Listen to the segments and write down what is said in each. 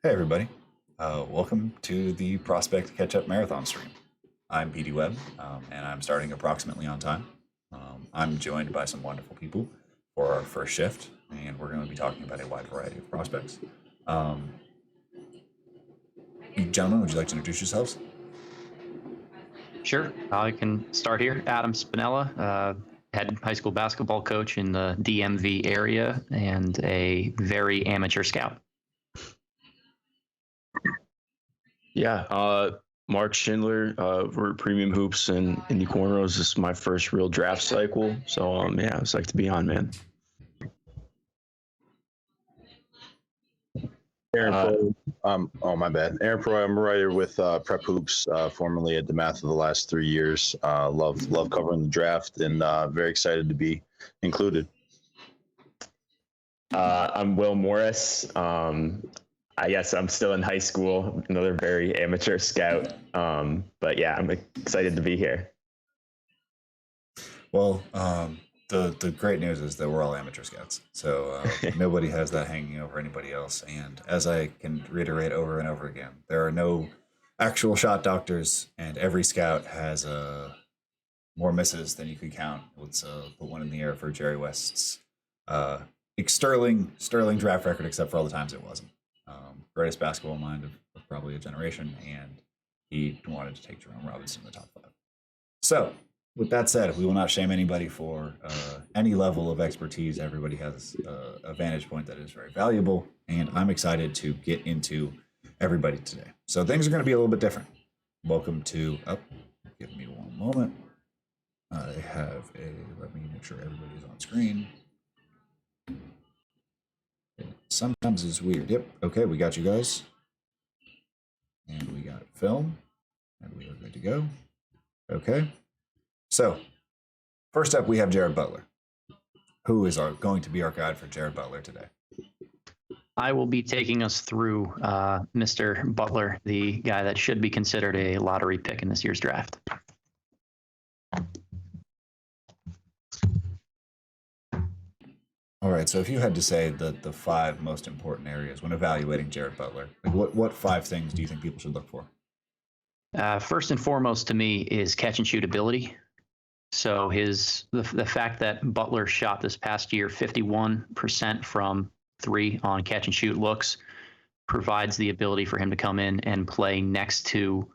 Hey everybody, welcome to the Prospect Catch Up Marathon stream. I'm PD Webb, and I'm starting approximately on time. I'm joined by some wonderful people for our first shift, and we're going to be talking about a wide variety of prospects. Gentlemen, would you like to introduce yourselves? Sure, I can start here. Adam Spinella, head high school basketball coach in the DMV area and a very amateur scout. Yeah, Mark Schindler, we're at Premium Hoops in the cornrows. This is my first real draft cycle, so yeah, it's like to be on, man. Aaron Proia, oh my bad. Aaron Proia, I'm a writer with Prep Hoops, formerly at DeMath for the last 3 years. Love covering the draft, and very excited to be included. I'm Will Morris. I guess I'm still in high school, another very amateur scout. But yeah, I'm excited to be here. Well, the great news is that we're all amateur scouts, so nobody has that hanging over anybody else. And as I can reiterate over and over again, there are no actual shot doctors, and every scout has more misses than you could count. Let's put one in the air for Jerry West's sterling draft record, except for all the times it wasn't. Greatest basketball mind of probably a generation, and he wanted to take Jerome Robinson in the top 5. So, with that said, we will not shame anybody for any level of expertise. Everybody has a vantage point that is very valuable, and I'm excited to get into everybody today. So things are going to be a little bit different. Welcome to, give me one moment. Let me make sure everybody's on screen. Sometimes it's weird. Yep. Okay, we got you guys. And we got film. And we are good to go. Okay. So, first up, we have Jared Butler, who is going to be our guide for Jared Butler today. I will be taking us through Mr. Butler, the guy that should be considered a lottery pick in this year's draft. All right, so if you had to say the 5 most important areas when evaluating Jared Butler, like what 5 things do you think people should look for? First and foremost to me is catch and shoot ability. So the fact that Butler shot this past year 51% from 3 on catch and shoot looks provides the ability for him to come in and play next to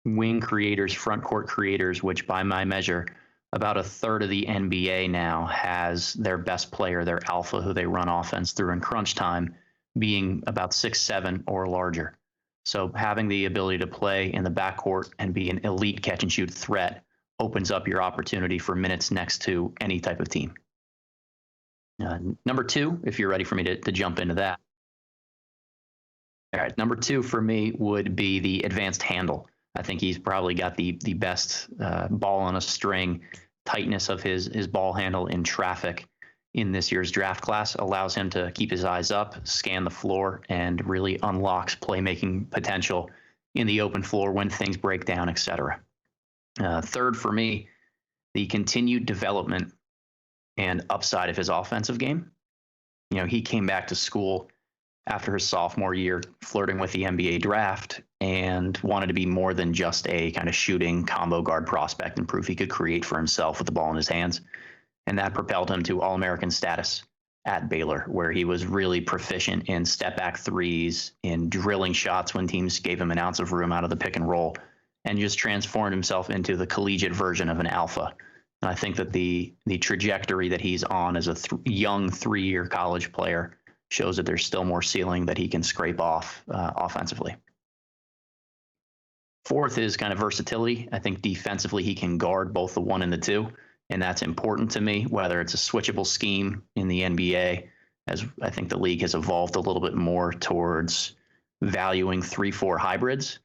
wing creators, front court creators, which by my measure, about a third of the NBA now has their best player, their alpha, who they run offense through in crunch time, being about 6'7" or larger. So having the ability to play in the backcourt and be an elite catch and shoot threat opens up your opportunity for minutes next to any type of team. Number 2, if you're ready for me to jump into that. All right, number 2 for me would be the advanced handle. I think he's probably got the best ball on a string tightness of his ball handle in traffic in this year's draft class. Allows him to keep his eyes up, scan the floor, and really unlocks playmaking potential in the open floor when things break down, etc. Third for me, the continued development and upside of his offensive game. You know, he came back to school after his sophomore year flirting with the NBA draft and wanted to be more than just a kind of shooting combo guard prospect and prove he could create for himself with the ball in his hands. And that propelled him to All-American status at Baylor, where he was really proficient in step-back threes, in drilling shots when teams gave him an ounce of room out of the pick and roll, and just transformed himself into the collegiate version of an alpha. And I think that the trajectory that he's on as a young 3-year college player shows that there's still more ceiling that he can scrape off offensively. Fourth is kind of versatility. I think defensively he can guard both the 1 and the 2, and that's important to me, whether it's a switchable scheme in the NBA, as I think the league has evolved a little bit more towards valuing 3-4 hybrids.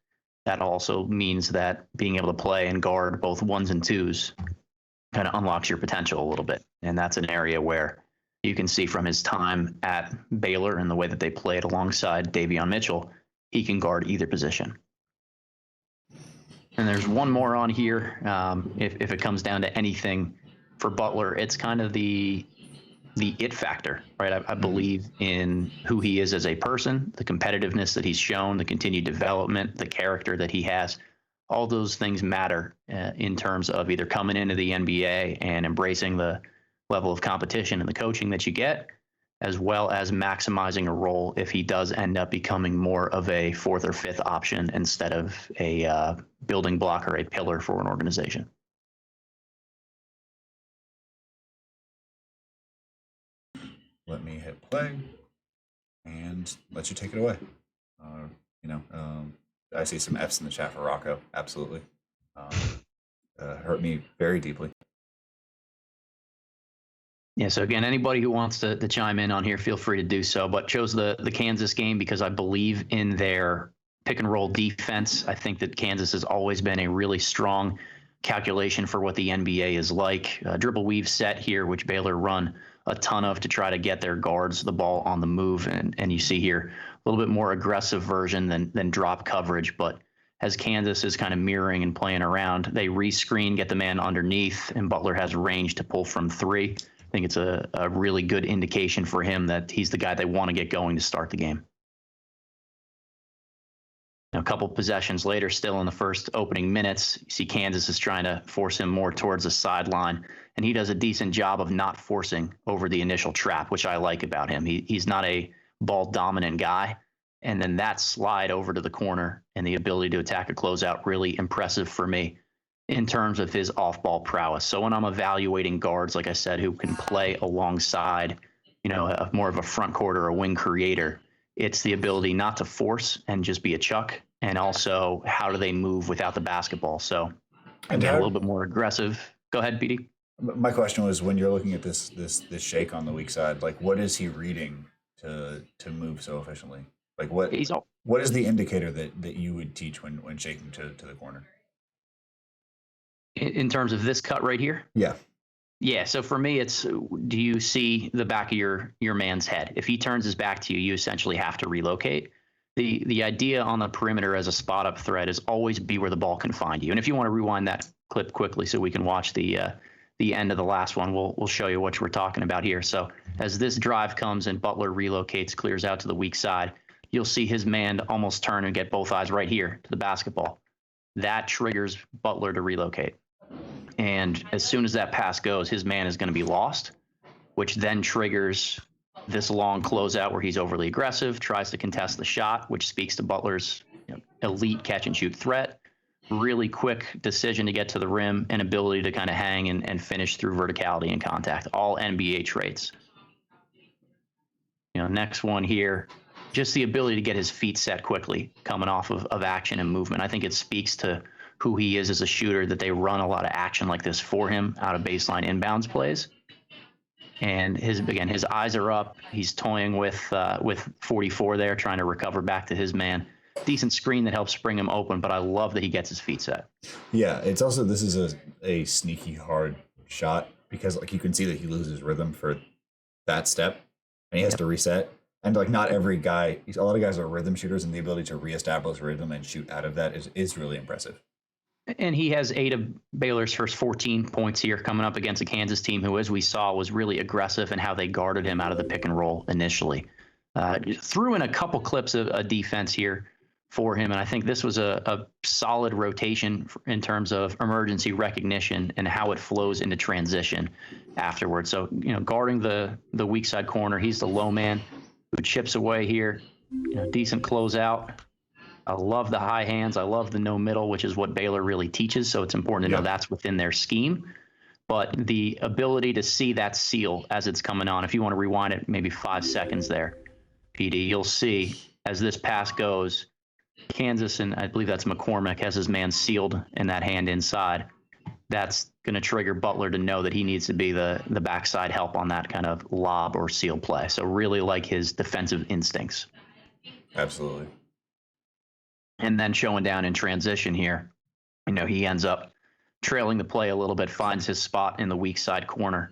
That also means that being able to play and guard both 1s and 2s kind of unlocks your potential a little bit. And that's an area where you can see from his time at Baylor and the way that they played alongside Davion Mitchell, he can guard either position. And there's one more on here. If it comes down to anything for Butler, it's kind of the the it factor, right? I believe in who he is as a person, the competitiveness that he's shown, the continued development, the character that he has. All those things matter in terms of either coming into the NBA and embracing the level of competition and the coaching that you get, as well as maximizing a role if he does end up becoming more of a fourth or fifth option instead of a building block or a pillar for an organization. Let me hit play and let you take it away. I see some F's in the chat for Rocco. Absolutely. Hurt me very deeply. Yeah, so again, anybody who wants to chime in on here, feel free to do so. But chose the Kansas game because I believe in their pick and roll defense. I think that Kansas has always been a really strong calculation for what the NBA is like. Dribble weave set here, which Baylor run a ton of to try to get their guards the ball on the move. And you see here a little bit more aggressive version than drop coverage. But as Kansas is kind of mirroring and playing around, they rescreen, get the man underneath, and Butler has range to pull from three. I think it's a really good indication for him that he's the guy they want to get going to start the game. Now, a couple possessions later, still in the first opening minutes, you see Kansas is trying to force him more towards the sideline, and he does a decent job of not forcing over the initial trap, which I like about him. He's not a ball-dominant guy, and then that slide over to the corner and the ability to attack a closeout, really impressive for me in terms of his off-ball prowess. So when I'm evaluating guards, like I said, who can play alongside, more of a front court or a wing creator, it's the ability not to force and just be a chuck, and also how do they move without the basketball. So again, a little bit more aggressive. Go ahead, PD. My question was, when you're looking at this shake on the weak side, like what is he reading to move so efficiently? Like what is the indicator that you would teach when shaking to the corner? In terms of this cut right here? Yeah. Yeah, so for me, it's, do you see the back of your man's head? If he turns his back to you, you essentially have to relocate. The idea on the perimeter as a spot-up threat is always be where the ball can find you. And if you want to rewind that clip quickly so we can watch the end of the last one, we'll show you what we're talking about here. So as this drive comes and Butler relocates, clears out to the weak side, you'll see his man almost turn and get both eyes right here to the basketball. That triggers Butler to relocate. And as soon as that pass goes, his man is going to be lost, which then triggers this long closeout where he's overly aggressive, tries to contest the shot, which speaks to Butler's elite catch and shoot threat, really quick decision to get to the rim, and ability to kind of hang and finish through verticality and contact, all NBA traits. Next one here, just the ability to get his feet set quickly, coming off of action and movement. I think it speaks to who he is as a shooter, that they run a lot of action like this for him out of baseline inbounds plays. And his eyes are up. He's toying with 44 there, trying to recover back to his man. Decent screen that helps spring him open, but I love that he gets his feet set. Yeah, it's also, this is a sneaky hard shot because you can see that he loses rhythm for that step and he has to reset. And not every guy, a lot of guys are rhythm shooters, and the ability to reestablish rhythm and shoot out of that is really impressive. And he has 8 of Baylor's first 14 points here, coming up against a Kansas team who, as we saw, was really aggressive in how they guarded him out of the pick and roll initially. Threw in a couple clips of a defense here for him, and I think this was a solid rotation in terms of emergency recognition and how it flows into transition afterwards. So, guarding the weak side corner, he's the low man who chips away here. Decent closeout. I love the high hands. I love the no middle, which is what Baylor really teaches. So it's important to know that's within their scheme. But the ability to see that seal as it's coming on, if you want to rewind it maybe 5 seconds there, PD, you'll see as this pass goes, Kansas, and I believe that's McCormick, has his man sealed in that hand inside. That's going to trigger Butler to know that he needs to be the backside help on that kind of lob or seal play. So really like his defensive instincts. Absolutely. And then showing down in transition here, he ends up trailing the play a little bit, finds his spot in the weak side corner.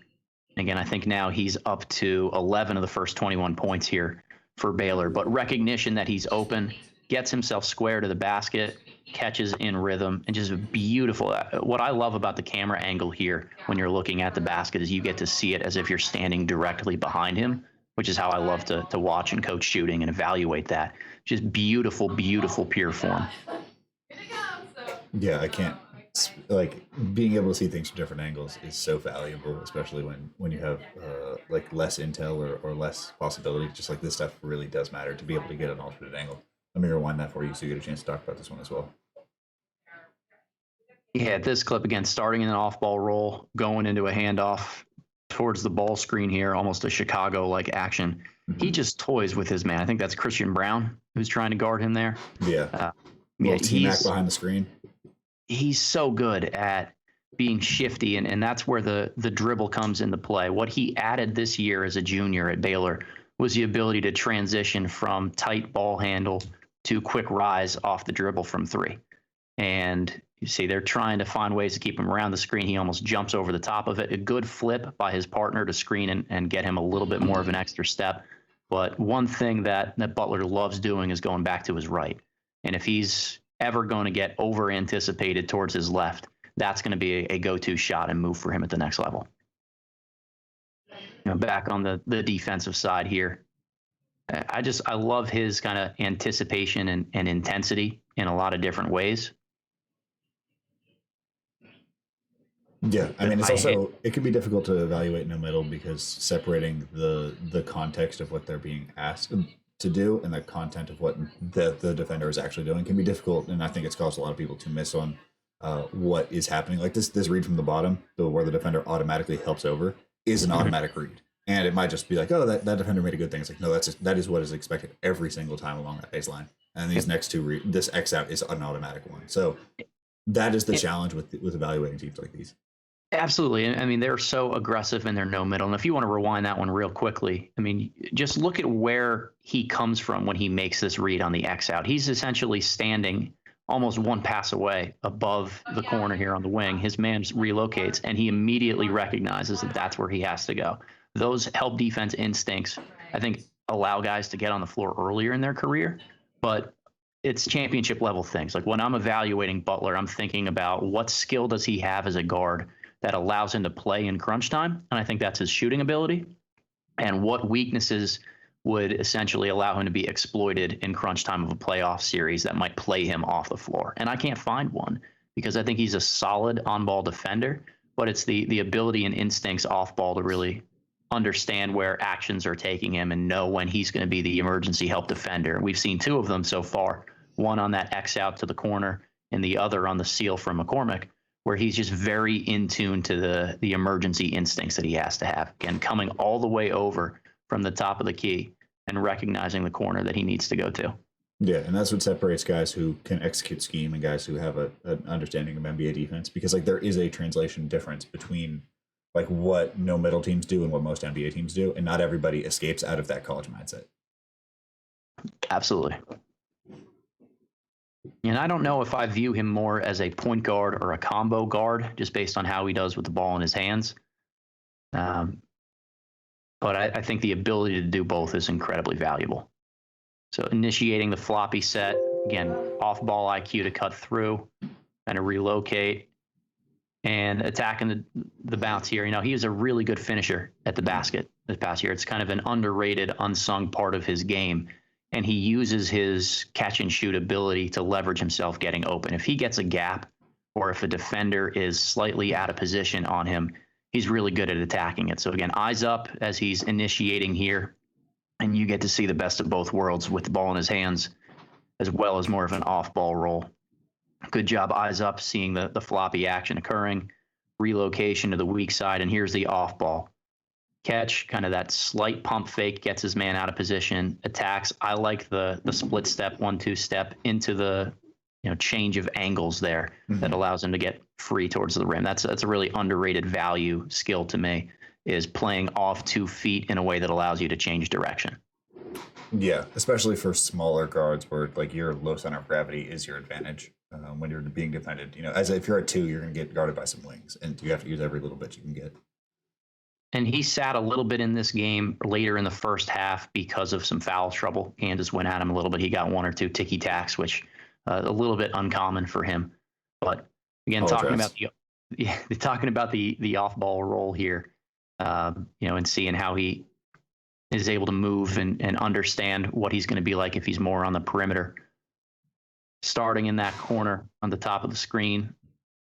And again, I think now he's up to 11 of the first 21 points here for Baylor. But recognition that he's open, gets himself square to the basket, catches in rhythm, and just beautiful. What I love about the camera angle here when you're looking at the basket is you get to see it as if you're standing directly behind him, which is how I love to watch and coach shooting and evaluate that. Just beautiful, beautiful pure form. Yeah, I can't, like, being able to see things from different angles is so valuable, especially when you have like less intel or less possibility. Just like this stuff really does matter to be able to get an alternate angle. Let me rewind that for you so you get a chance to talk about this one as well. Yeah, this clip again, starting in an off-ball roll, going into a handoff towards the ball screen here, almost a Chicago-like action. He just toys with his man. I think that's Christian Brown who's trying to guard him there. Yeah, Yeah, T-Mac behind the screen. He's so good at being shifty, and that's where the dribble comes into play. What he added this year as a junior at Baylor was the ability to transition from tight ball handle to quick rise off the dribble from three. And you see they're trying to find ways to keep him around the screen. He almost jumps over the top of it. A good flip by his partner to screen and get him a little bit more of an extra step. But one thing that Butler loves doing is going back to his right. And if he's ever going to get over anticipated towards his left, that's going to be a go-to shot and move for him at the next level. Back on the defensive side here, I love his kind of anticipation and intensity in a lot of different ways. Yeah, I mean, it can be difficult to evaluate in the middle because separating the context of what they're being asked to do and the content of what the defender is actually doing can be difficult, and I think it's caused a lot of people to miss on what is happening. Like this read from the bottom, where the defender automatically helps over, is an automatic read, and it might just be like, oh, that defender made a good thing. It's like, no, that is what is expected every single time along that baseline. And these next two, this X out is an automatic one. So that is the challenge with evaluating teams like these. Absolutely. I mean, they're so aggressive in their no middle. And if you want to rewind that one real quickly, I mean, just look at where he comes from when he makes this read on the X out. He's essentially standing almost one pass away above the corner here on the wing. His man relocates, and he immediately recognizes that that's where he has to go. Those help defense instincts, I think, allow guys to get on the floor earlier in their career, but it's championship level things. Like when I'm evaluating Butler, I'm thinking about what skill does he have as a guard that allows him to play in crunch time. And I think that's his shooting ability. And what weaknesses would essentially allow him to be exploited in crunch time of a playoff series that might play him off the floor. And I can't find one because I think he's a solid on-ball defender, but it's the ability and instincts off ball to really understand where actions are taking him and know when he's going to be the emergency help defender. We've seen two of them so far, one on that X out to the corner and the other on the seal from McCormick, where he's just very in tune to the emergency instincts that he has to have. Again, coming all the way over from the top of the key and recognizing the corner that he needs to go to. Yeah, and that's what separates guys who can execute scheme and guys who have an understanding of NBA defense, because like there is a translation difference between like what no middle teams do and what most NBA teams do, and not everybody escapes out of that college mindset. Absolutely. And I don't know if I view him more as a point guard or a combo guard, just based on how he does with the ball in his hands. But I think the ability to do both is incredibly valuable. So initiating the floppy set, again, off-ball IQ to cut through and to relocate, and attacking the bounce here. You know, he is a really good finisher at the basket this past year. It's kind of an underrated, unsung part of his game. And he uses his catch and shoot ability to leverage himself getting open. If he gets a gap or if a defender is slightly out of position on him, he's really good at attacking it. So again, eyes up as he's initiating here, and you get to see the best of both worlds with the ball in his hands, as well as more of an off-ball roll. Good job, eyes up, seeing the floppy action occurring, relocation to the weak side, and here's the off-ball. Catch, kind of that slight pump fake, gets his man out of position, attacks. I like the split step, 1-2 step into the change of angles there that allows him to get free towards the rim. That's a really underrated value skill to me, is playing off 2 feet in a way that allows you to change direction. Yeah, especially for smaller guards where like your low center of gravity is your advantage when you're being defended. As if you're at 2, you're going to get guarded by some wings, and you have to use every little bit you can get. And he sat a little bit in this game later in the first half because of some foul trouble. Kansas went at him a little bit. He got 1 or 2 ticky tacks, which a little bit uncommon for him. But again, talking about the off ball role here, and seeing how he is able to move and understand what he's going to be like if he's more on the perimeter. Starting in that corner on the top of the screen,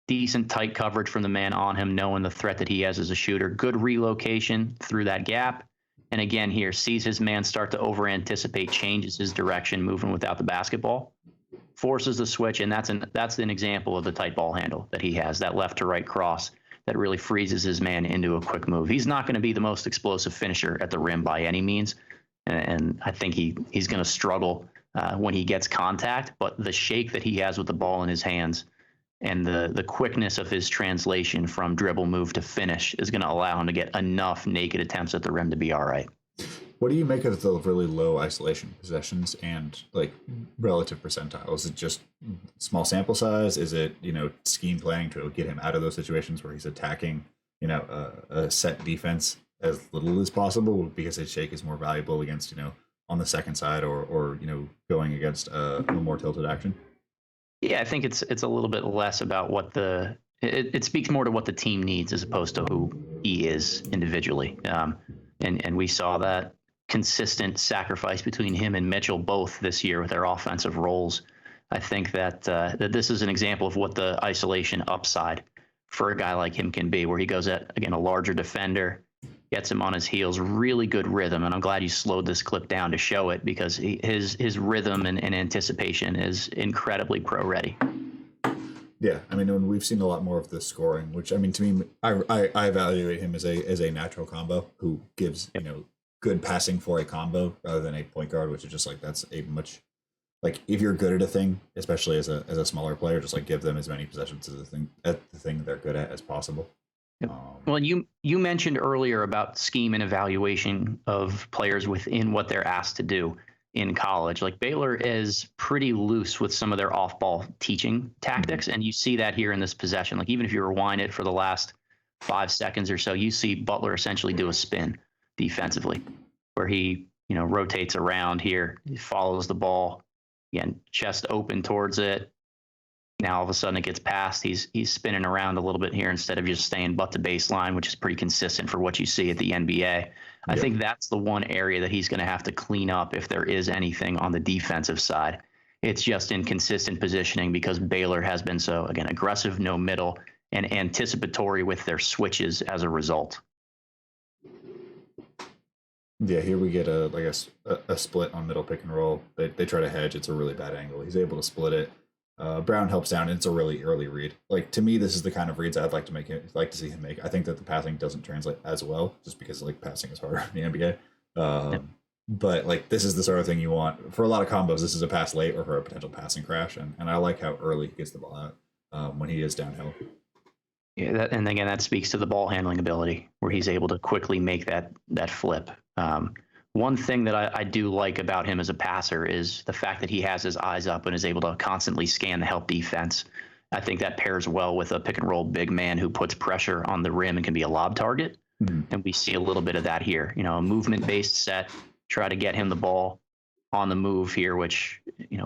decent tight coverage from the man on him, knowing the threat that he has as a shooter. Good relocation through that gap. And again here, sees his man start to over-anticipate, changes his direction, moving without the basketball, forces the switch, and that's an example of the tight ball handle that he has, that left to right cross that really freezes his man into a quick move. He's not going to be the most explosive finisher at the rim by any means, and I think he's going to struggle when he gets contact, but the shake that he has with the ball in his hands and the quickness of his translation from dribble move to finish is going to allow him to get enough naked attempts at the rim to be all right. What do you make of the really low isolation possessions and like relative percentile? Is it just small sample size? Is it, scheme planning to get him out of those situations where he's attacking, a set defense as little as possible because his shake is more valuable against, on the second side or going against a more tilted action? Yeah, I think it's a little bit less about what it speaks more to what the team needs as opposed to who he is individually. And we saw that consistent sacrifice between him and Mitchell both this year with their offensive roles. I think that this is an example of what the isolation upside for a guy like him can be, where he goes at, again, a larger defender, gets him on his heels, really good rhythm. And I'm glad you slowed this clip down to show it because his rhythm and anticipation is incredibly pro ready. Yeah, when we've seen a lot more of the scoring, which to me, I evaluate him as a natural combo who gives good passing for a combo rather than a point guard, which is just that's a much if you're good at a thing, especially as a smaller player, just give them as many possessions as the thing they're good at as possible. Yep. Well, you mentioned earlier about scheme and evaluation of players within what they're asked to do in college. Baylor is pretty loose with some of their off-ball teaching tactics, and you see that here in this possession. Even if you rewind it for the last 5 seconds or so, you see Butler essentially do a spin defensively, where he rotates around here, he follows the ball, again, chest open towards it. Now all of a sudden it gets passed. He's spinning around a little bit here instead of just staying butt to baseline, which is pretty consistent for what you see at the NBA. I think that's the one area that he's going to have to clean up if there is anything on the defensive side. It's just inconsistent positioning because Baylor has been so, again, aggressive, no middle, and anticipatory with their switches as a result. Yeah, here we get a split on middle pick and roll. They try to hedge. It's a really bad angle. He's able to split it. Brown helps down, and it's a really early read. To me, this is the kind of reads I'd like to see him make. I think that the passing doesn't translate as well, just because passing is harder in the NBA. But this is the sort of thing you want for a lot of combos. This is a pass late or for a potential passing crash, and I like how early he gets the ball out when he is downhill. Yeah, and again, that speaks to the ball handling ability, where he's able to quickly make that flip. One thing that I do like about him as a passer is the fact that he has his eyes up and is able to constantly scan the help defense. I think that pairs well with a pick and roll big man who puts pressure on the rim and can be a lob target. Mm-hmm. And we see a little bit of that here. A movement-based set, try to get him the ball on the move here, which,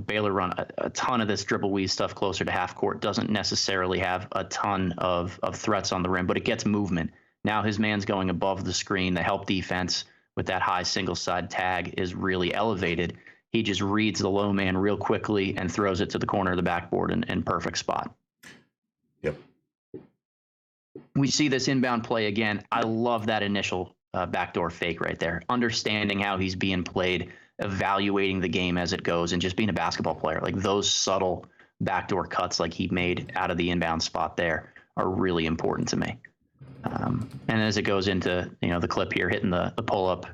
Baylor run a ton of this dribble weave stuff closer to half court. Doesn't necessarily have a ton of threats on the rim, but it gets movement. Now his man's going above the screen. The help defense with that high single side tag is really elevated. He just reads the low man real quickly and throws it to the corner of the backboard in perfect spot. Yep. We see this inbound play again. I love that initial backdoor fake right there. Understanding how he's being played, evaluating the game as it goes, and just being a basketball player. Those subtle backdoor cuts he made out of the inbound spot there are really important to me. And as it goes into, the clip here, hitting the pull-up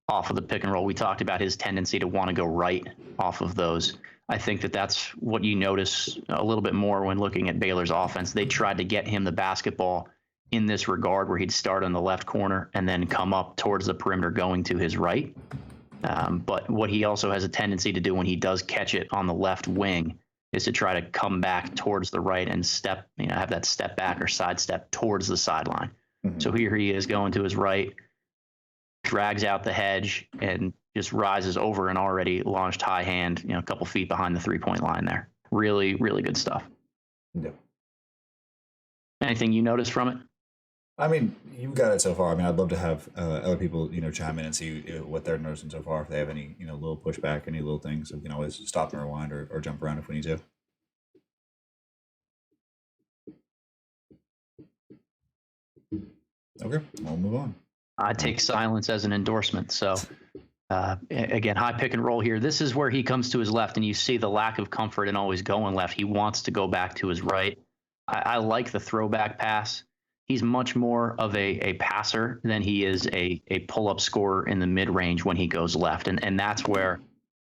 off of the pick and roll, we talked about his tendency to want to go right off of those. I think that's what you notice a little bit more when looking at Baylor's offense. They tried to get him the basketball in this regard, where he'd start on the left corner and then come up towards the perimeter going to his right. But what he also has a tendency to do when he does catch it on the left wing is to try to come back towards the right and step, have that step back or sidestep towards the sideline. So here he is going to his right, drags out the hedge, and just rises over an already launched high hand, a couple feet behind the 3-point line there. Really, really good stuff. Yeah. Anything you noticed from it? I mean, you got it so far. I mean, I'd love to have other people, chime in and see what they're noticing so far. If they have any, little pushback, any little things, so we can always stop and rewind or jump around if we need to. Okay, we'll move on. I take silence as an endorsement. So, again, high pick and roll here. This is where he comes to his left, and you see the lack of comfort in always going left. He wants to go back to his right. I like the throwback pass. He's much more of a passer than he is a pull-up scorer in the mid-range when he goes left. And that's where,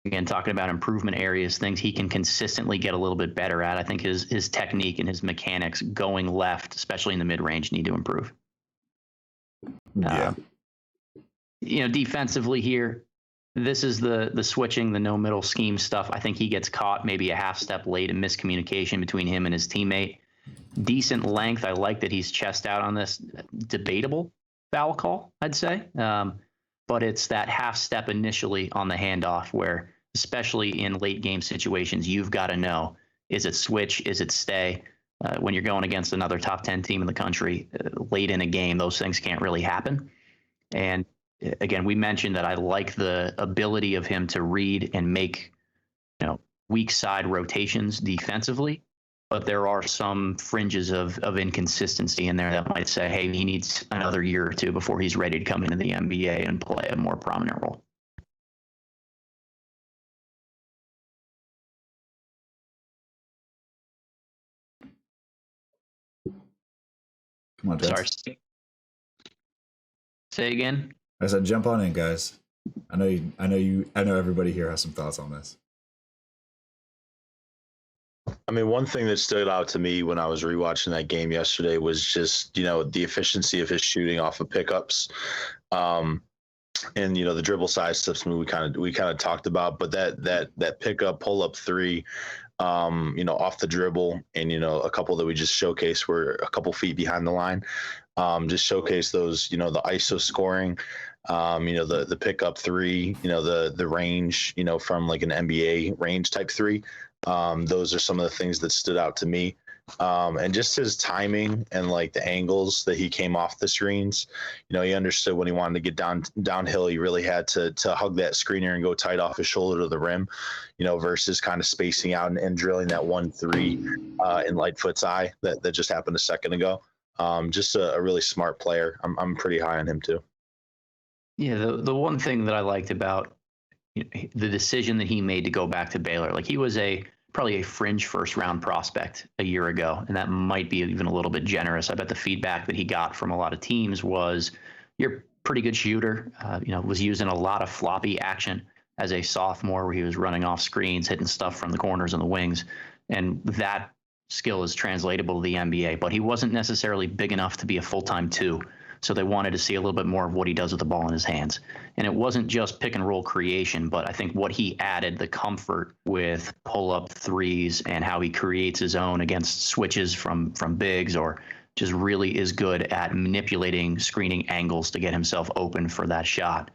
again, talking about improvement areas, things he can consistently get a little bit better at. I think his technique and his mechanics going left, especially in the mid-range, need to improve. Yeah. Defensively here, this is the switching, the no middle scheme stuff. I think he gets caught maybe a half step late in miscommunication between him and his teammate. Decent length. I like that he's chest out on this. Debatable foul call, I'd say. But it's that half step initially on the handoff where, especially in late game situations, you've got to know, is it switch? Is it stay? When you're going against another top 10 team in the country late in a game, those things can't really happen. And again, we mentioned that I like the ability of him to read and make, weak side rotations defensively, but there are some fringes of inconsistency in there that might say, hey, he needs another year or two before he's ready to come into the NBA and play a more prominent role. Come on, Ted. Sorry. Say again. I said, jump on in, guys. I know everybody here has some thoughts on this. I mean, one thing that stood out to me when I was rewatching that game yesterday was just, the efficiency of his shooting off of pickups. And, the dribble side stuff we kind of talked about, but that pickup pull up three, off the dribble, and, a couple that we just showcased were a couple feet behind the line. Just showcase those, the ISO scoring, the pickup three, the range, from like an NBA range type three. Those are some of the things that stood out to me. And just his timing and like the angles that he came off the screens, he understood when he wanted to get downhill, he really had to hug that screener and go tight off his shoulder to the rim, versus kind of spacing out and drilling that 1-3 in Lightfoot's eye that just happened a second ago. Just a really smart player. I'm pretty high on him too. Yeah, the one thing that I liked about the decision that he made to go back to Baylor, like he was probably a fringe first round prospect a year ago, and that might be even a little bit generous. I bet the feedback that he got from a lot of teams was, you're a pretty good shooter. Was using a lot of floppy action as a sophomore, where he was running off screens, hitting stuff from the corners and the wings, and that skill is translatable to the NBA, but he wasn't necessarily big enough to be a full-time two. So they wanted to see a little bit more of what he does with the ball in his hands. And it wasn't just pick and roll creation, but I think what he added, the comfort with pull-up threes and how he creates his own against switches from bigs, or just really is good at manipulating screening angles to get himself open for that shot.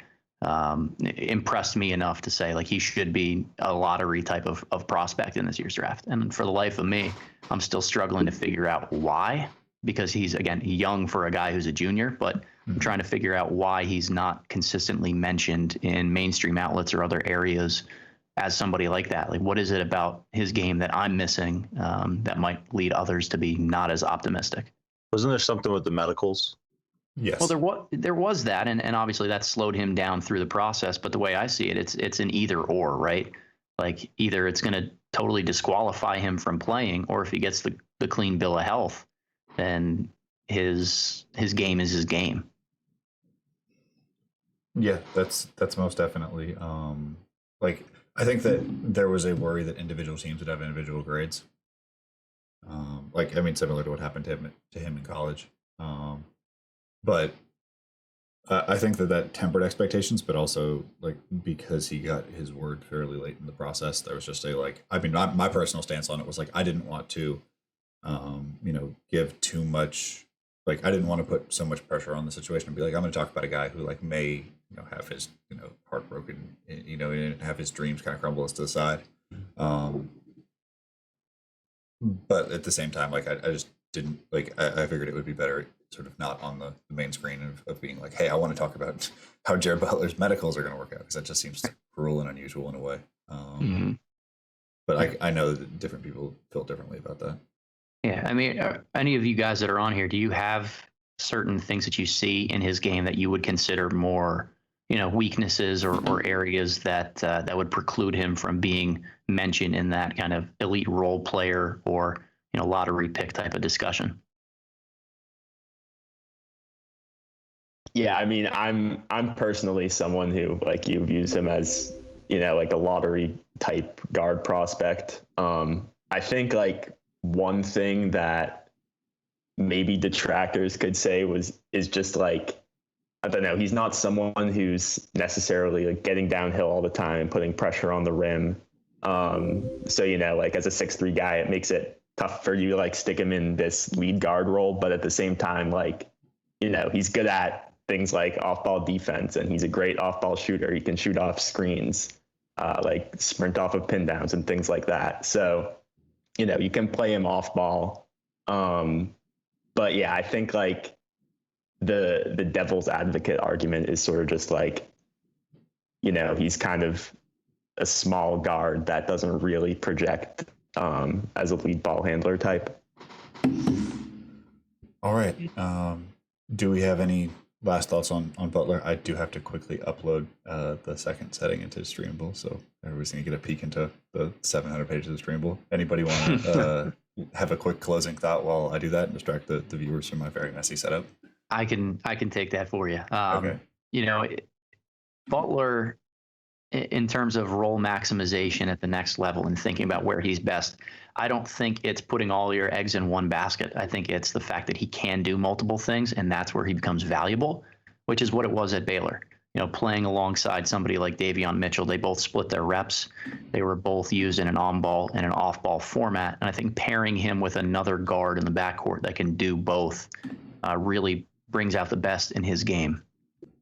Impressed me enough to say, like, he should be a lottery type of prospect in this year's draft. And for the life of me, I'm still struggling to figure out why, because he's, again, young for a guy who's a junior, but I'm trying to figure out why he's not consistently mentioned in mainstream outlets or other areas as somebody like that. Like, what is it about his game that I'm missing that might lead others to be not as optimistic? Wasn't there something with the medicals? Yes. Well, there was that, and obviously that slowed him down through the process. But the way I see it, it's an either or, right? Like, either it's going to totally disqualify him from playing, or if he gets the clean bill of health, then his game is his game. Yeah, that's most definitely. Like, I think that there was a worry that individual teams would have individual grades. Similar to what happened to him in college. But I think that tempered expectations, but also, like, because he got his word fairly late in the process, there was just my personal stance on it was like, I didn't want to, give too much like I didn't want to put so much pressure on the situation and be like, I'm going to talk about a guy who like may have his heartbroken, and have his dreams kind of crumble to the side. But at the same time, like I just didn't like. I figured it would be better sort of not on the main screen of being like, hey, I want to talk about how Jared Butler's medicals are going to work out, because that just seems cruel and unusual in a way. But I know that different people feel differently about that. Yeah, I mean, any of you guys that are on here, do you have certain things that you see in his game that you would consider more, weaknesses or areas that would preclude him from being mentioned in that kind of elite role player or lottery pick type of discussion? Yeah, I mean, I'm personally someone who, like you, views him as, like a lottery type guard prospect. I think like one thing that maybe detractors could say is just like, I don't know, he's not someone who's necessarily like getting downhill all the time and putting pressure on the rim. So, like as a 6'3" guy, it makes it tough for you to like stick him in this lead guard role. But at the same time, like, he's good at things like off-ball defense, and he's a great off-ball shooter. He can shoot off screens, like sprint off of pin downs and things like that. So, you can play him off-ball. But yeah, I think like the devil's advocate argument is sort of just like, he's kind of a small guard that doesn't really project as a lead ball handler type. All right. Do we have any last thoughts on Butler? I do have to quickly upload the second setting into Streamable, so everybody's going to get a peek into the 700 pages of Streamable. Anybody want to have a quick closing thought while I do that and distract the viewers from my very messy setup? I can take that for you. Okay. Butler, in terms of role maximization at the next level and thinking about where he's best, I don't think it's putting all your eggs in one basket. I think it's the fact that he can do multiple things, and that's where he becomes valuable, which is what it was at Baylor. Playing alongside somebody like Davion Mitchell, they both split their reps. They were both used in an on-ball and an off-ball format, and I think pairing him with another guard in the backcourt that can do both really brings out the best in his game.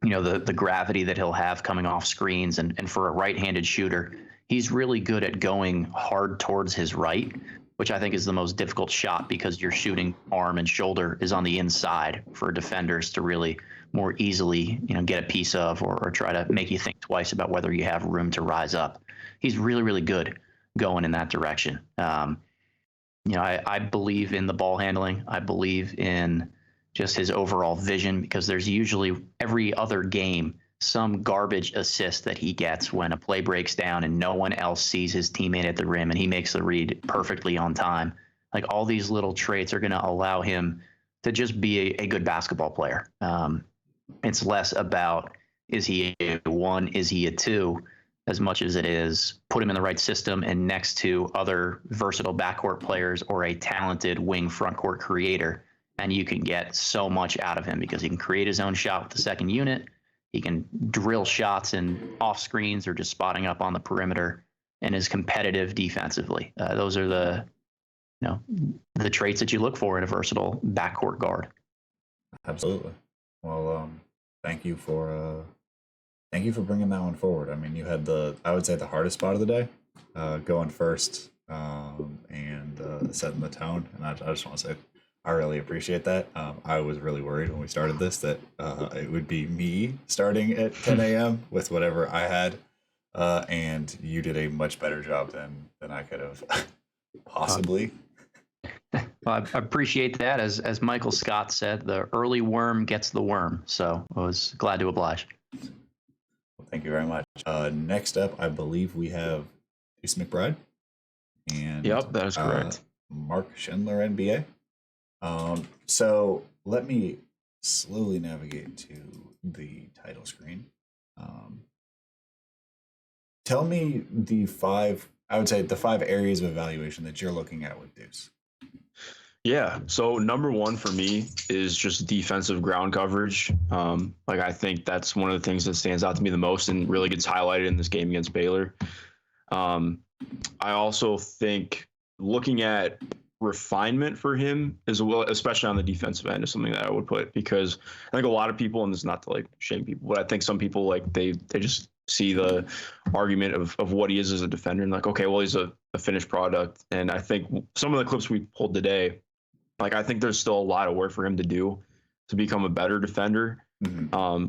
The gravity that he'll have coming off screens, and for a right-handed shooter, he's really good at going hard towards his right, which I think is the most difficult shot because your shooting arm and shoulder is on the inside for defenders to really more easily, get a piece of or try to make you think twice about whether you have room to rise up. He's really, really good going in that direction. I believe in the ball handling. I believe in just his overall vision, because there's usually every other game some garbage assist that he gets when a play breaks down and no one else sees his teammate at the rim and he makes the read perfectly on time. Like, all these little traits are going to allow him to just be a good basketball player. It's less about, is he a 1, is he a 2, as much as it is put him in the right system and next to other versatile backcourt players or a talented wing frontcourt creator. And you can get so much out of him because he can create his own shot with the second unit. He can drill shots and off screens or just spotting up on the perimeter, and is competitive defensively. Those are the traits that you look for in a versatile backcourt guard. Absolutely. Well, thank you for bringing that one forward. I mean, you had I would say the hardest spot of the day, going first, and setting the tone. And I just want to say, I really appreciate that. I was really worried when we started this that it would be me starting at 10 a.m. with whatever I had, and you did a much better job than I could have possibly. Well, I appreciate that. As Michael Scott said, the early worm gets the worm. So I was glad to oblige. Well, thank you very much. Next up, I believe we have Deuce McBride. And Yep, that is correct. Mark Schindler, NBA. So let me slowly navigate to the title screen. Tell me the five areas of evaluation that you're looking at with Deuce. Yeah. So number one for me is just defensive ground coverage. I think that's one of the things that stands out to me the most and really gets highlighted in this game against Baylor. I also think looking at refinement for him as well, especially on the defensive end, is something that I would put, because I think a lot of people, and this is not to like shame people, but I think some people like they just see the argument of what he is as a defender and like, okay, well, he's a finished product. And I think some of the clips we pulled today, like I think there's still a lot of work for him to do to become a better defender,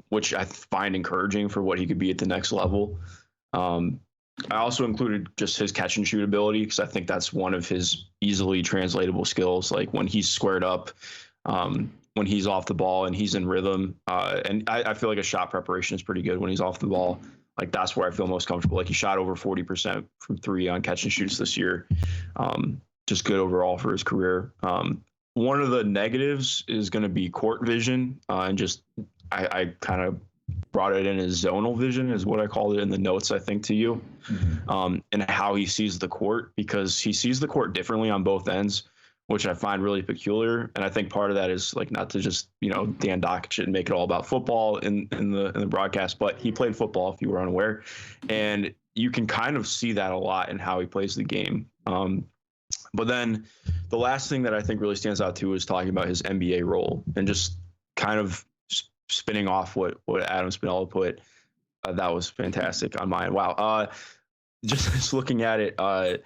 which I find encouraging for what he could be at the next level. I also included just his catch and shoot ability, because I think that's one of his easily translatable skills. Like when he's squared up, when he's off the ball and he's in rhythm, and I feel like his shot preparation is pretty good when he's off the ball. Like that's where I feel most comfortable. Like he shot over 40% from three on catch and shoots this year. Just good overall for his career. One of the negatives is going to be court vision, and just I kind of brought it in as zonal vision, is what I called it in the notes, I think, to you, and how he sees the court, because he sees the court differently on both ends, which I find really peculiar. And I think part of that is like, not to just, Dan Dockich and make it all about football in the broadcast, but he played football, if you were unaware, and you can kind of see that a lot in how he plays the game. But then the last thing that I think really stands out too is talking about his NBA role, and just kind of spinning off what Adam Spinella put. That was fantastic on mine. Wow. Just looking at it, I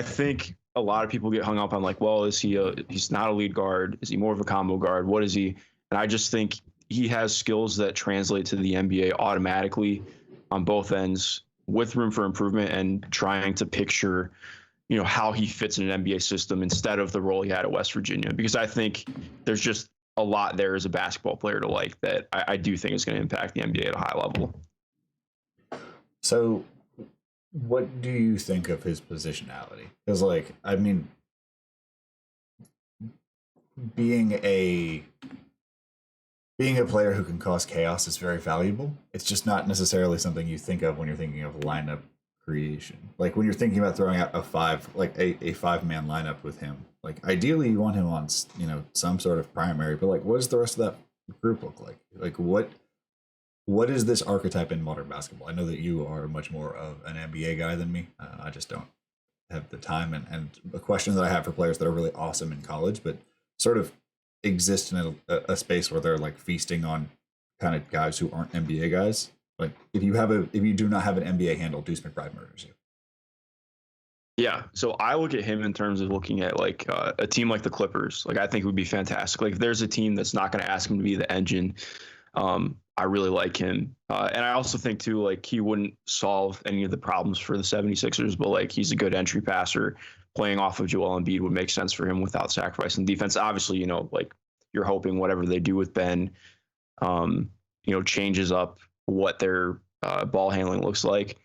think a lot of people get hung up on like, well, he's not a lead guard? Is he more of a combo guard? What is he? And I just think he has skills that translate to the NBA automatically on both ends, with room for improvement, and trying to picture, how he fits in an NBA system instead of the role he had at West Virginia. Because I think there's just a lot there as a basketball player to like that I do think is going to impact the NBA at a high level. So what do you think of his positionality? Because, like, I mean, being a player who can cause chaos is very valuable. It's just not necessarily something you think of when you're thinking of lineup creation. Like when you're thinking about throwing out a 5-man lineup with him, like ideally you want him on, some sort of primary, but like, what does the rest of that group look like? Like what is this archetype in modern basketball? I know that you are much more of an NBA guy than me. I just don't have the time, and the question that I have for players that are really awesome in college, but sort of exist in a space where they're like feasting on kind of guys who aren't NBA guys. Like if you do not have an NBA handle, Deuce McBride murders you. Yeah, so I look at him in terms of looking at like a team like the Clippers. Like I think it would be fantastic. Like if there's a team that's not going to ask him to be the engine, I really like him. And I also think too, like he wouldn't solve any of the problems for the 76ers, but like he's a good entry passer. Playing off of Joel Embiid would make sense for him without sacrificing defense. Obviously, like you're hoping whatever they do with Ben, changes up what their ball handling looks like.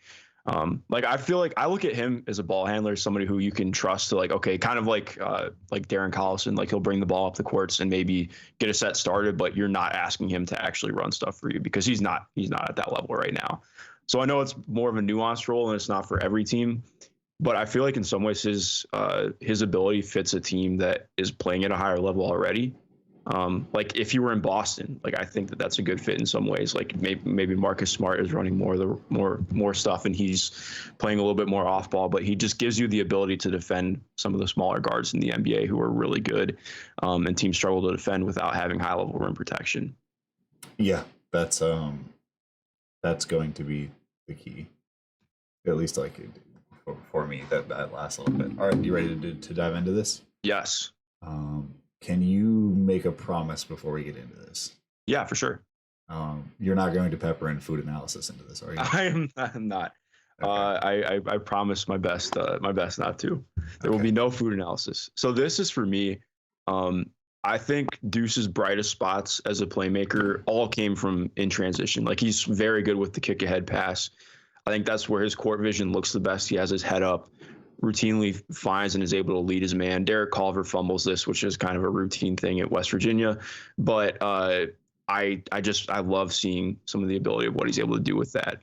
Like I feel like I look at him as a ball handler, somebody who you can trust to like, okay, kind of like Darren Collison, like he'll bring the ball up the courts and maybe get a set started, but you're not asking him to actually run stuff for you because he's not at that level right now. So I know it's more of a nuanced role and it's not for every team, but I feel like in some ways his ability fits a team that is playing at a higher level already. Like if you were in Boston, like I think that's a good fit in some ways. Like maybe Marcus Smart is running more stuff and he's playing a little bit more off ball, but he just gives you the ability to defend some of the smaller guards in the NBA who are really good, and teams struggle to defend without having high level rim protection. Yeah, that's going to be the key, at least like for me. That last little bit. All right, you ready to dive into this? Yes. Can you make a promise before we get into this? Yeah, for sure. You're not going to pepper in food analysis into this, are you? I'm not. Okay. I promise my best not to. There will be no food analysis. So this is for me. I think Deuce's brightest spots as a playmaker all came from in transition. Like he's very good with the kick ahead pass. I think that's where his court vision looks the best. He has his head up, routinely finds and is able to lead his man. Derek Culver fumbles this, which is kind of a routine thing at West Virginia. But I love seeing some of the ability of what he's able to do with that.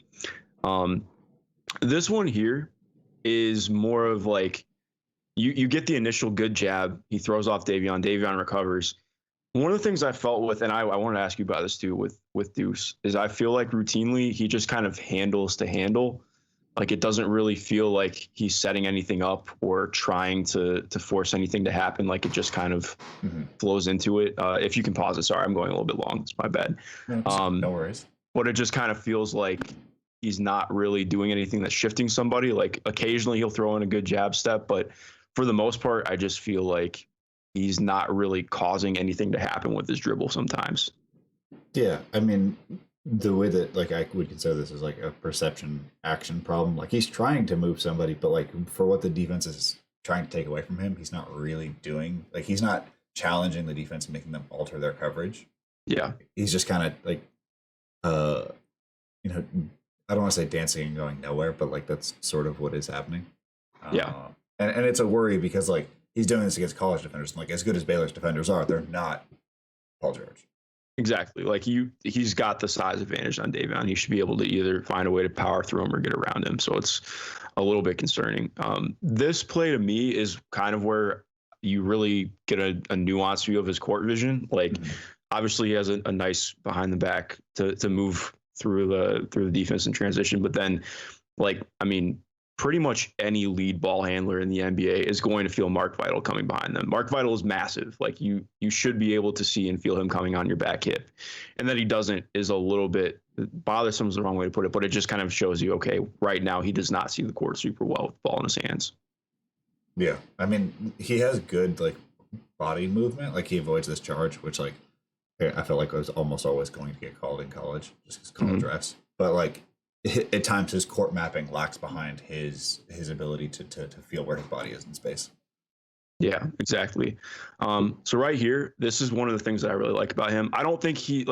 This one here is more of like you get the initial good jab. He throws off Davion. Davion recovers. One of the things I felt with, and I wanted to ask you about this too with Deuce, is I feel like routinely he just kind of handles to handle. Like, it doesn't really feel like he's setting anything up or trying to force anything to happen. Like, it just kind of flows into it. If you can pause it, sorry, I'm going a little bit long. It's my bad. No worries. But it just kind of feels like he's not really doing anything that's shifting somebody. Like, occasionally he'll throw in a good jab step, but for the most part, I just feel like he's not really causing anything to happen with his dribble sometimes. Yeah, I mean, the way that like I would consider this as like a perception action problem. Like, he's trying to move somebody, but like for what the defense is trying to take away from him, he's not really doing. Like, he's not challenging the defense and making them alter their coverage. Yeah, He's just kind of like, you know, I don't want to say dancing and going nowhere, but like that's sort of what is happening. Yeah. And it's a worry because like he's doing this against college defenders. And like, as good as Baylor's defenders are, they're not Paul George. exactly. Like, he's got the size advantage on Davion. He should be able to either find a way to power through him or get around him. So it's a little bit concerning. This play to me is kind of where you really get a nuanced view of his court vision. Like, obviously he has a nice behind the back to move through the defense in transition, but then, like, I mean, pretty much any lead ball handler in the NBA is going to feel Mark Vital coming behind them. Mark Vital is massive. Like, you should be able to see and feel him coming on your back hip. And that he doesn't is a little bit bothersome, is the wrong way to put it, but it just kind of shows you, okay, right now he does not see the court super well with the ball in his hands. Yeah, I mean, he has good like body movement. Like, he avoids this charge, which like I felt like was almost always going to get called in college, just because college refs. But like, at times his court mapping lacks behind his ability to feel where his body is in space. Yeah, exactly. So right here, this is one of the things that I really like about him. I don't think he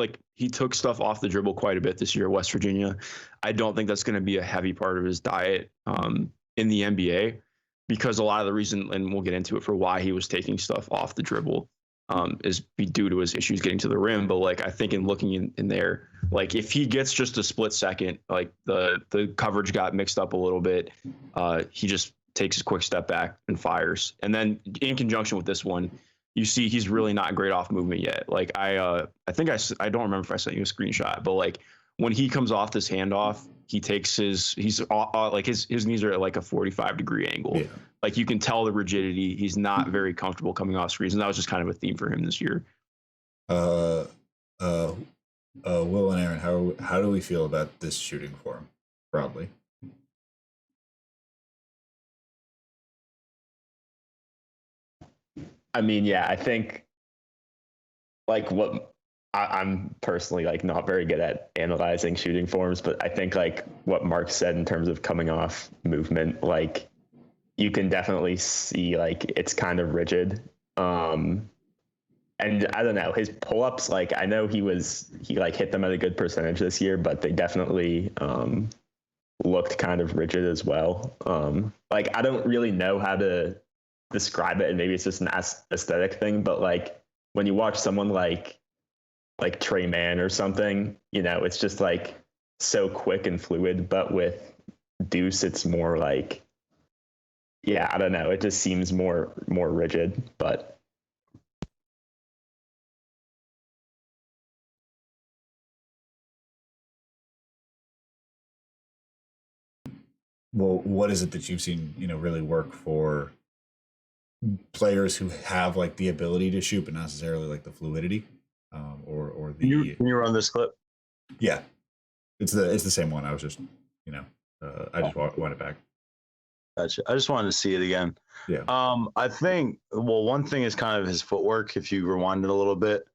took stuff off the dribble quite a bit this year at West Virginia. I don't think that's going to be a heavy part of his diet in the NBA, because a lot of the reason, and we'll get into it, for why he was taking stuff off the dribble is be due to his issues getting to the rim. But like, I think in looking in there, like, if he gets just a split second, like the coverage got mixed up a little bit, he just takes a quick step back and fires. And then in conjunction with this one, you see he's really not great off movement yet. Like, I think I don't remember if I sent you a screenshot, but like, when he comes off this handoff, he takes his like his knees are at like a 45-degree angle. Yeah. Like, you can tell the rigidity. He's not very comfortable coming off screens, and that was just kind of a theme for him this year. Will and Aaron, how do we feel about this shooting form broadly? I mean, yeah, I think like what I'm personally like not very good at analyzing shooting forms, but I think like what Mark said in terms of coming off movement, like you can definitely see like it's kind of rigid. And I don't know, his pull-ups, like I know he like hit them at a good percentage this year, but they definitely looked kind of rigid as well. Like, I don't really know how to describe it, and maybe it's just an aesthetic thing, but like when you watch someone like Trey Mann or something, you know, it's just like so quick and fluid. But with Deuce, it's more like, yeah, I don't know, it just seems more rigid. But well, what is it that you've seen, really work for players who have like the ability to shoot, but not necessarily like the fluidity, or the? Can you run this clip? Yeah, it's the same one. I was just, I just want it back. Gotcha. I just wanted to see it again. Yeah. I think, well, one thing is kind of his footwork. If you rewind it a little bit,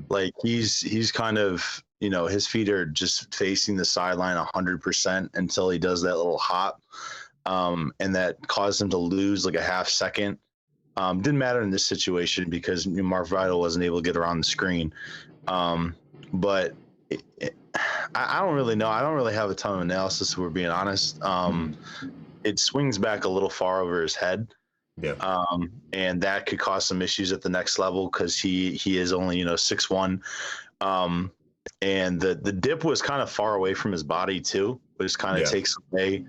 like he's kind of, his feet are just facing the sideline 100% until he does that little hop, and that caused him to lose like a half second. Didn't matter in this situation because Mark Vital wasn't able to get around the screen. But I don't really know. I don't really have a ton of analysis, if we're being honest. It swings back a little far over his head. Yeah. And that could cause some issues at the next level because he is only, 6'1". And the dip was kind of far away from his body too, which kind of takes away,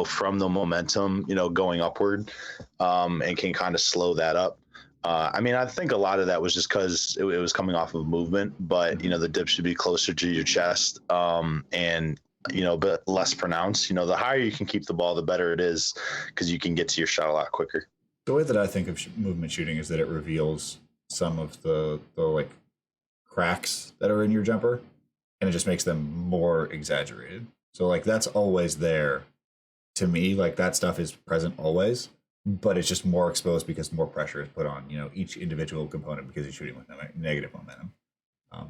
from the momentum, going upward, and can kind of slow that up. I mean, I think a lot of that was just because it was coming off of movement, but the dip should be closer to your chest. And but less pronounced. The higher you can keep the ball, the better it is, because you can get to your shot a lot quicker. The way that I think of movement shooting is that it reveals some of the like cracks that are in your jumper, and it just makes them more exaggerated. So like that's always there to me. Like that stuff is present always, but it's just more exposed because more pressure is put on each individual component because you're shooting with negative momentum.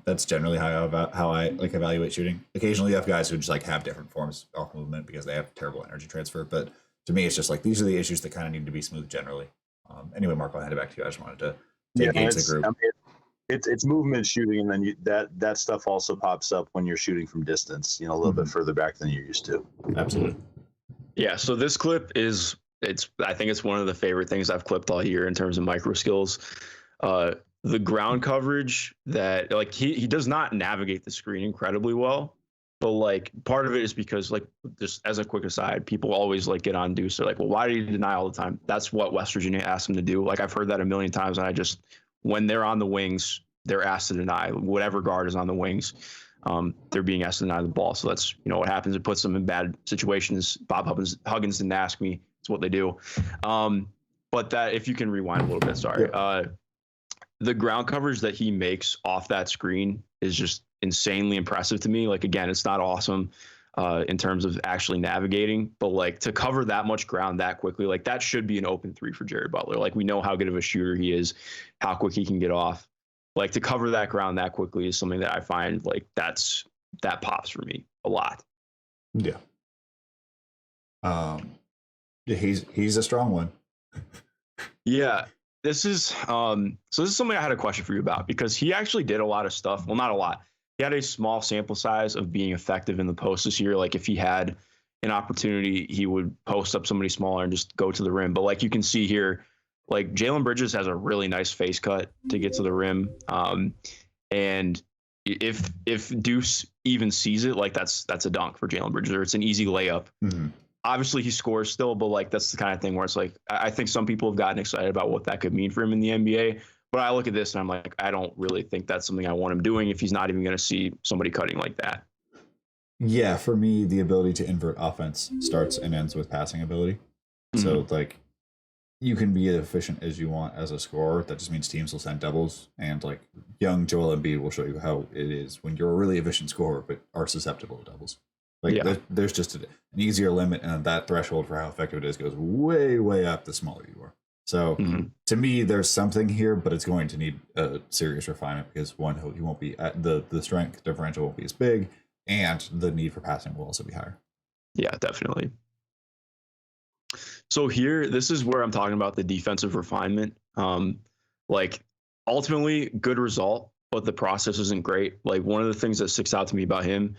That's generally how I like evaluate shooting. Occasionally, you have guys who just like have different forms of movement because they have terrible energy transfer. But to me, it's just like these are the issues that kind of need to be smooth generally. Anyway, Mark, I'll hand it back to you. I just wanted to engage the group. I mean, it's movement shooting, and then that stuff also pops up when you're shooting from distance, a little bit further back than you're used to. Absolutely. Yeah. So this clip I think it's one of the favorite things I've clipped all year in terms of micro skills. The ground coverage that like he does not navigate the screen incredibly well, but like part of it is because like just as a quick aside, people always like get on Deuce. They're like, well, why do you deny all the time? That's what West Virginia asked them to do. Like I've heard that a million times, and when they're on the wings, they're asked to deny whatever guard is on the wings. They're being asked to deny the ball. So that's what happens. It puts them in bad situations. Bob Huggins didn't ask me. It's what they do. But that if you can rewind a little bit, sorry. Yeah. The ground coverage that he makes off that screen is just insanely impressive to me. Like, again, it's not awesome in terms of actually navigating, but like to cover that much ground that quickly, like that should be an open three for Jared Butler. Like we know how good of a shooter he is, how quick he can get off. Like to cover that ground that quickly is something that I find like that pops for me a lot. Yeah. He's a strong one. Yeah. This is something I had a question for you about because he actually did a lot of stuff. Well, not a lot. He had a small sample size of being effective in the post this year. Like if he had an opportunity, he would post up somebody smaller and just go to the rim. But like you can see here, like Jalen Bridges has a really nice face cut to get to the rim. And if Deuce even sees it, like that's a dunk for Jalen Bridges, or it's an easy layup. Mm-hmm. Obviously he scores still, but like that's the kind of thing where it's like I think some people have gotten excited about what that could mean for him in the NBA. But I look at this and I'm like, I don't really think that's something I want him doing if he's not even going to see somebody cutting like that. Yeah, for me, the ability to invert offense starts and ends with passing ability. Mm-hmm. So like you can be as efficient as you want as a scorer. That just means teams will send doubles, and like young Joel Embiid will show you how it is when you're a really efficient scorer but are susceptible to doubles. Like there's just an easier limit, and that threshold for how effective it is goes way, way up the smaller you are. So to me, there's something here, but it's going to need a serious refinement because one, he won't be at the strength differential won't be as big, and the need for passing will also be higher. Yeah, definitely. So here, this is where I'm talking about the defensive refinement. Like ultimately, good result, but the process isn't great. Like one of the things that sticks out to me about him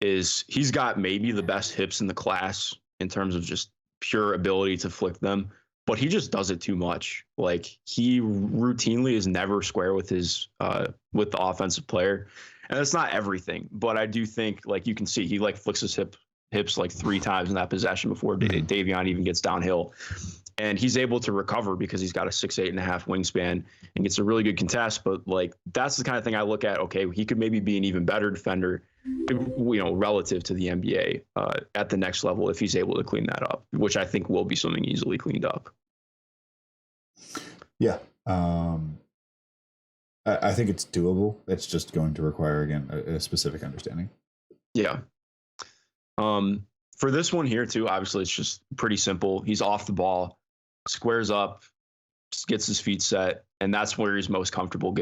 is he's got maybe the best hips in the class in terms of just pure ability to flick them, but he just does it too much. Like he routinely is never square with his with the offensive player, and that's not everything. But I do think like you can see he like flicks his hips like 3 times in that possession before Davion even gets downhill, and he's able to recover because he's got a 6'8.5" wingspan and gets a really good contest. But like that's the kind of thing I look at. Okay, he could maybe be an even better defender, relative to the NBA at the next level if he's able to clean that up, which I think will be something easily cleaned up. Yeah. I think it's doable. It's just going to require, again, a specific understanding. Yeah. For this one here, too, obviously, it's just pretty simple. He's off the ball, squares up, gets his feet set, and that's where he's most comfortable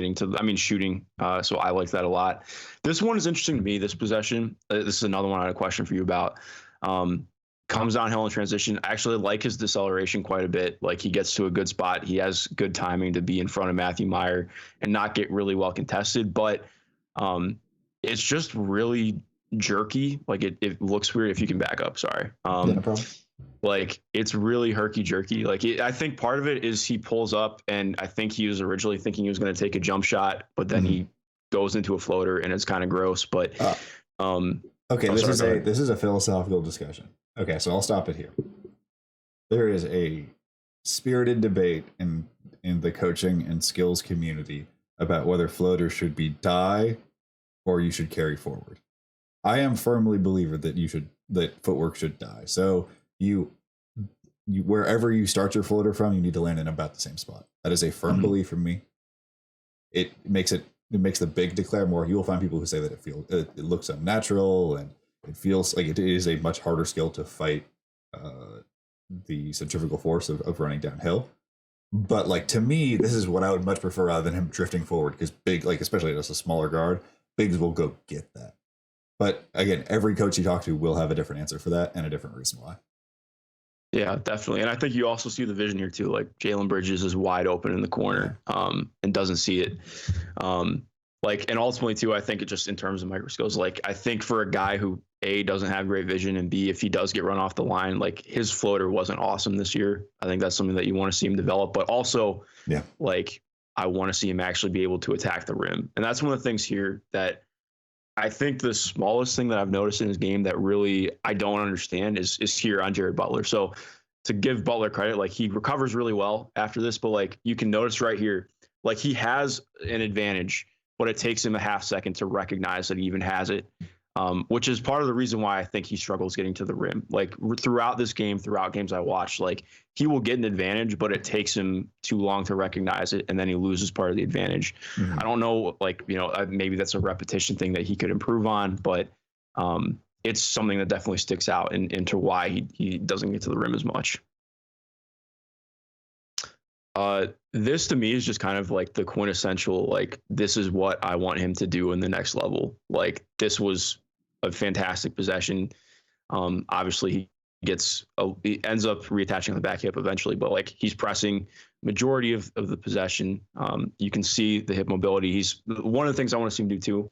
shooting. So I like that a lot. This one is interesting to me, this possession. This is another one I had a question for you about. Comes downhill in transition. I actually like his deceleration quite a bit. Like he gets to a good spot. He has good timing to be in front of Matthew Meyer and not get really well contested. But it's just really jerky. Like it looks weird if you can back up. Sorry. No problem. Like it's really herky jerky. Like I think part of it is he pulls up, and I think he was originally thinking he was going to take a jump shot, but then he goes into a floater, and it's kind of gross. But okay, this is a philosophical discussion. Okay, so I'll stop it here. There is a spirited debate in the coaching and skills community about whether floaters should be die or you should carry forward. I am firmly a believer that footwork should die. So you wherever you start your floater from, you need to land in about the same spot. That is a firm belief from me. It makes the big declare more. You will find people who say that it looks unnatural and it feels like it is a much harder skill to fight the centrifugal force of running downhill. But like, to me, this is what I would much prefer rather than him drifting forward, because big, like especially as a smaller guard, bigs will go get that. But again, every coach you talk to will have a different answer for that and a different reason why. Yeah, definitely. And I think you also see the vision here too. Like Jalen Bridges is wide open in the corner, and doesn't see it. And ultimately too, I think it just in terms of micro skills, like I think for a guy who A, doesn't have great vision, and B, if he does get run off the line, like his floater wasn't awesome this year. I think that's something that you want to see him develop, but also like I want to see him actually be able to attack the rim. And that's one of the things here that I think the smallest thing that I've noticed in his game that really I don't understand is here on Jared Butler. So to give Butler credit, like he recovers really well after this, but like you can notice right here, like he has an advantage, but it takes him a half second to recognize that he even has it, which is part of the reason why I think he struggles getting to the rim. Like throughout this game, throughout games I watched, like he will get an advantage, but it takes him too long to recognize it, and then he loses part of the advantage. I don't know, like, maybe that's a repetition thing that he could improve on, but it's something that definitely sticks out into why he doesn't get to the rim as much. This to me is just kind of like the quintessential, like, this is what I want him to do in the next level. Like, this was a fantastic possession. Obviously he ends up reattaching the back hip eventually, but like he's pressing majority of the possession. You can see the hip mobility. He's one of the things I want to see him do too.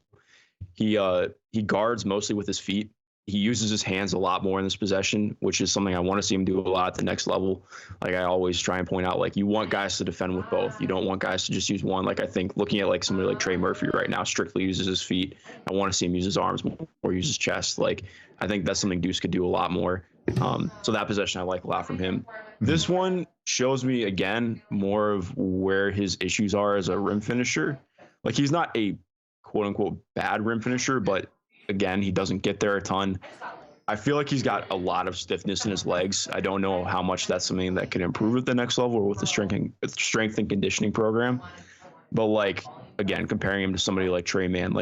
He guards mostly with his feet. He uses his hands a lot more in this possession, which is something I want to see him do a lot at the next level. Like I always try and point out, like you want guys to defend with both. You don't want guys to just use one. Like I think looking at like somebody like Trey Murphy right now strictly uses his feet. I want to see him use his arms more or use his chest. Like I think that's something Deuce could do a lot more. So that possession I like a lot from him. This one shows me again more of where his issues are as a rim finisher. Like he's not a quote unquote bad rim finisher, but again, he doesn't get there a ton. I feel like he's got a lot of stiffness in his legs. I don't know how much that's something that could improve at the next level or with the strength and conditioning program. But like, again, comparing him to somebody like Trey Mann,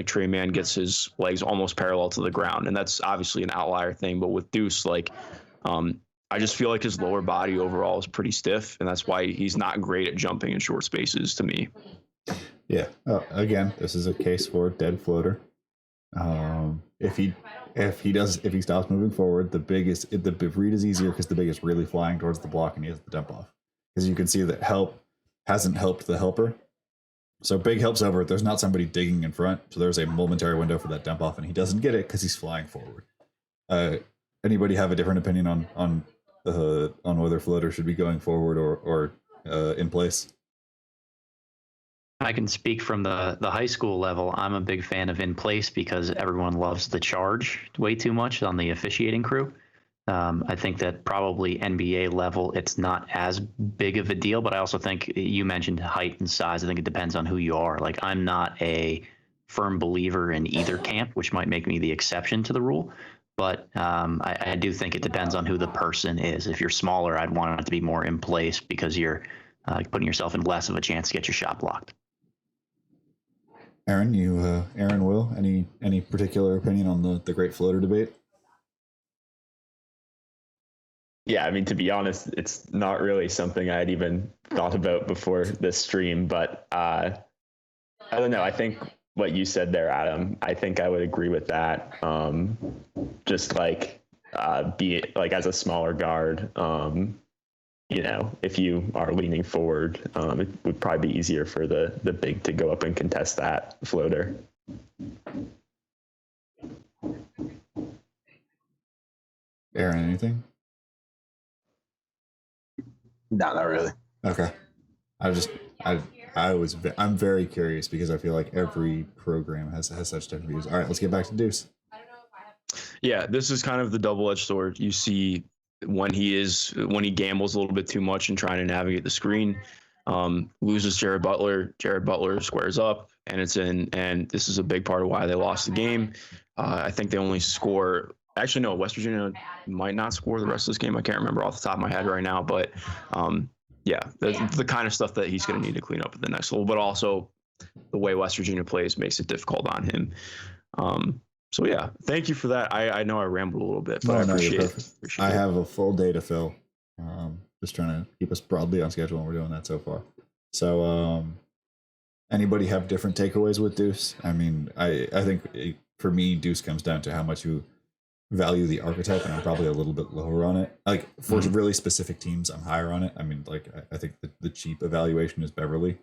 gets his legs almost parallel to the ground. And that's obviously an outlier thing. But with Deuce, like, I just feel like his lower body overall is pretty stiff. And that's why he's not great at jumping in short spaces to me. Yeah. Oh, again, this is a case for dead floater. If he stops moving forward, the read is easier because the big is really flying towards the block and he has the dump off. Because you can see that help hasn't helped the helper. So big helps over. There's not somebody digging in front, so there's a momentary window for that dump off, and he doesn't get it because he's flying forward. Anybody have a different opinion on whether floater should be going forward or in place? I can speak from the high school level. I'm a big fan of in place because everyone loves the charge way too much on the officiating crew. I think that probably NBA level, it's not as big of a deal, but I also think you mentioned height and size. I think it depends on who you are. Like I'm not a firm believer in either camp, which might make me the exception to the rule. But I do think it depends on who the person is. If you're smaller, I'd want it to be more in place because you're putting yourself in less of a chance to get your shot blocked. Aaron, Will, any particular opinion on the great floater debate? Yeah, I mean, to be honest, it's not really something I had even thought about before this stream, but I don't know. I think what you said there, Adam, I think I would agree with that. Just like be it like as a smaller guard, if you are leaning forward, it would probably be easier for the big to go up and contest that floater. Aaron, anything? No, not really. Okay. I'm very curious because I feel like every program has such different views. All right, let's get back to Deuce. Yeah, this is kind of the double-edged sword. You see when he gambles a little bit too much and trying to navigate the screen, loses Jared Butler. Jared Butler squares up and it's in, and this is a big part of why they lost the game. I think they only score. Actually, no, West Virginia might not score the rest of this game. I can't remember off the top of my head right now, but yeah, the kind of stuff that he's going to need to clean up at the next level, but also the way West Virginia plays makes it difficult on him. So yeah, thank you for that. I know I rambled a little bit, but I appreciate it. I have a full day to fill. Just trying to keep us broadly on schedule, and we're doing that so far. So anybody have different takeaways with Deuce? I mean, I think for me, Deuce comes down to how much you value the archetype, and I'm probably a little bit lower on it. Like for really specific teams, I'm higher on it. I mean, like I think the cheap evaluation is Beverly.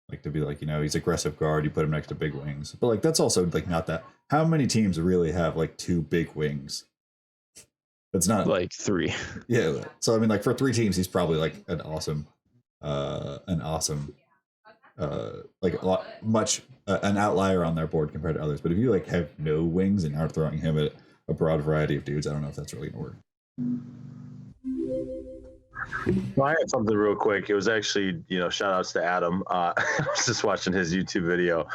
Like to be like, you know, he's aggressive guard, you put him next to big wings. But like that's also like not that. How many teams really have like 2 big wings? It's not like 3. Yeah. So I mean, like for 3 teams, he's probably like an awesome, like a lot, much an outlier on their board compared to others. But if you like have no wings and are throwing him at a broad variety of dudes, I don't know if that's really gonna work. Well, I had something real quick. It was actually, you know, shout outs to Adam. I was just watching his YouTube video.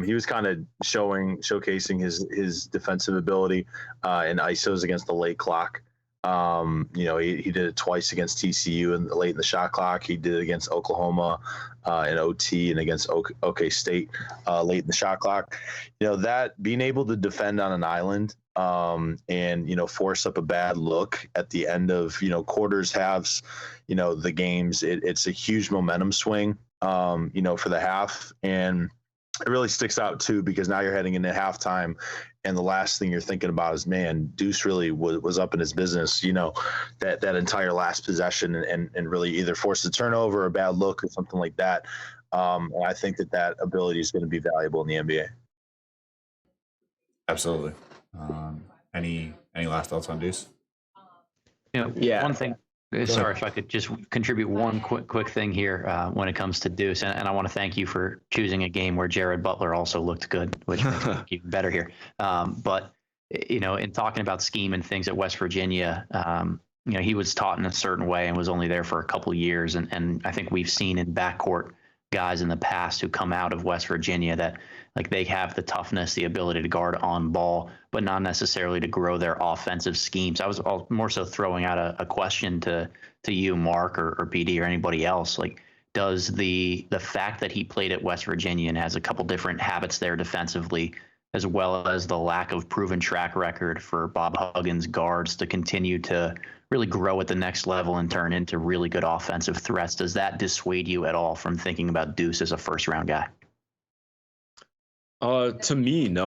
He was kind of showcasing his defensive ability in ISOs against the late clock. You know, he did it twice against TCU and late in the shot clock. He did it against Oklahoma in OT and against OK State late in the shot clock. You know, that being able to defend on an island and, you know, force up a bad look at the end of, you know, quarters, halves, you know, the games, it's a huge momentum swing, you know, for the half. And it really sticks out too, because now you're heading into halftime and the last thing you're thinking about is, man, Deuce really was up in his business, you know, that entire last possession and really either force a turnover or a bad look or something like that. And I think that ability is going to be valuable in the NBA. Absolutely. Any last thoughts on Deuce? You know, Yeah. one thing. Sorry, if I could just contribute one quick thing here when it comes to Deuce, and I want to thank you for choosing a game where Jared Butler also looked good, which makes it even better here. But you know, in talking about scheme and things at West Virginia, you know, he was taught in a certain way and was only there for a couple of years, and I think we've seen in backcourt guys in the past who come out of West Virginia that like they have the toughness, the ability to guard on ball, but not necessarily to grow their offensive schemes. I was more so throwing out a question to you, Mark, or PD, or anybody else. Like, does the fact that he played at West Virginia and has a couple different habits there defensively, as well as the lack of proven track record for Bob Huggins guards to continue to really grow at the next level and turn into really good offensive threats, does that dissuade you at all from thinking about Deuce as a first-round guy? To me, no.